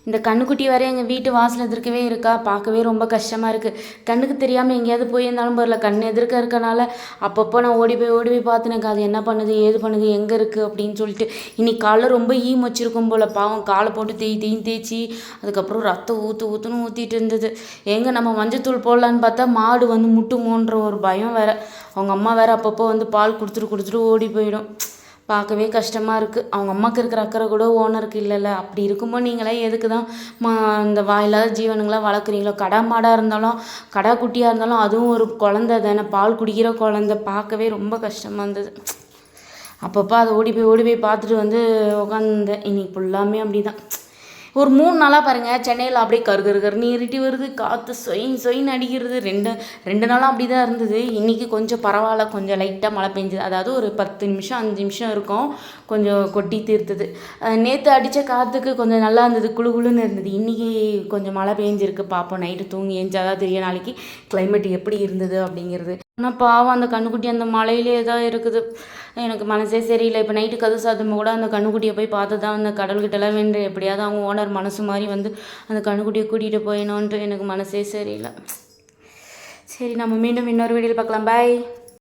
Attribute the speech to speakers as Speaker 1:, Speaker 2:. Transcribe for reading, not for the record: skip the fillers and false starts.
Speaker 1: இந்த கண்ணுக்குட்டி வேற எங்கள் வீட்டு வாசல் எதிர்க்கவே இருக்கா. பார்க்கவே ரொம்ப கஷ்டமாக இருக்குது. கண்ணுக்கு தெரியாமல் எங்கேயாவது போயிருந்தாலும் பரவாயில்ல, கண் எதிர்க்க இருக்கனால அப்பப்போ நான் ஓடி போய் பார்த்துனேக்கா அது என்ன பண்ணுது ஏது பண்ணுது எங்கே இருக்குது அப்படின்னு சொல்லிட்டு. இன்னைக்கு காலைல ரொம்ப வச்சிருக்கும் போல், பாவம் காலை போட்டு தேய்ன்னு தேய்ச்சி அதுக்கப்புறம் ரத்தம் ஊற்றுன்னு ஊற்றிட்டு இருந்தது. எங்கே நம்ம மஞ்சத்தூள் போடலான்னு பார்த்தா மாடு வந்து முட்டுமோன்ற ஒரு பயம் வேற. அவங்க அம்மா வேற அப்பப்போ வந்து பால் கொடுத்துட்டு ஓடி போயிடும். பார்க்கவே கஷ்டமாக இருக்குது. அவங்க அம்மாவுக்கு இருக்கிற அக்கறை கூட ஓனருக்கு இல்லைல்ல. அப்படி இருக்கும்போது நீங்களாம் எதுக்கு தான் இந்த வாயில்லாத ஜீவனுங்களாம் வளர்க்குறீங்களோ? கடா மாடாக இருந்தாலும் கடா குட்டியாக இருந்தாலும் அதுவும் ஒரு குழந்த தானே, பால் குடிக்கிற குழந்த. பார்க்கவே ரொம்ப கஷ்டமாக இருந்தது. அப்பப்போ அதை ஓடி போய் பார்த்துட்டு வந்து உட்காந்துருந்தேன். இன்னைக்கு ஃபுல்லாமே அப்படி தான். ஒரு 3 நாளாக பாருங்கள், சென்னையில் அப்படியே கருன்னு இருட்டி வருது, காற்று சொயின்னு அடிக்கிறது. ரெண்டு நாளாக அப்படி தான் இருந்தது. இன்றைக்கி கொஞ்சம் பரவாயில்ல, கொஞ்சம் லைட்டாக மழை பெஞ்சுது. அதாவது ஒரு 10 நிமிஷம் 5 நிமிஷம் இருக்கும், கொஞ்சம் கொட்டி தீர்த்துது. நேற்று அடித்த காற்றுக்கு கொஞ்சம் நல்லா இருந்தது, குளுன்னு இருந்தது. இன்றைக்கி கொஞ்சம் மழை பெஞ்சிருக்கு. பார்ப்போம், நைட்டு தூங்கி ஏஞ்சாதான் தெரியும் நாளைக்கு கிளைமேட் எப்படி இருந்தது அப்படிங்கிறது. ஆனால் பாவம் அந்த கண்ணுக்குட்டி அந்த மலையிலே தான் இருக்குது. எனக்கு மனசே சரியில்லை. இப்போ நைட்டு கதவு சாத்தும்போது கூட அந்த கண்ணுக்குட்டியை போய் பார்த்து தான் அந்த கடல்கிட்டலாம் வேண்டு எப்படியாவது அவங்க ஓனர் மனசு மாதிரி வந்து அந்த கண்ணுக்குட்டியை கூட்டிகிட்டு போயிடணுன்ட்டு எனக்கு மனசே சரியில்லை. சரி, நம்ம மீண்டும் இன்னொரு வீடியோவில் பார்க்கலாம். பாய்.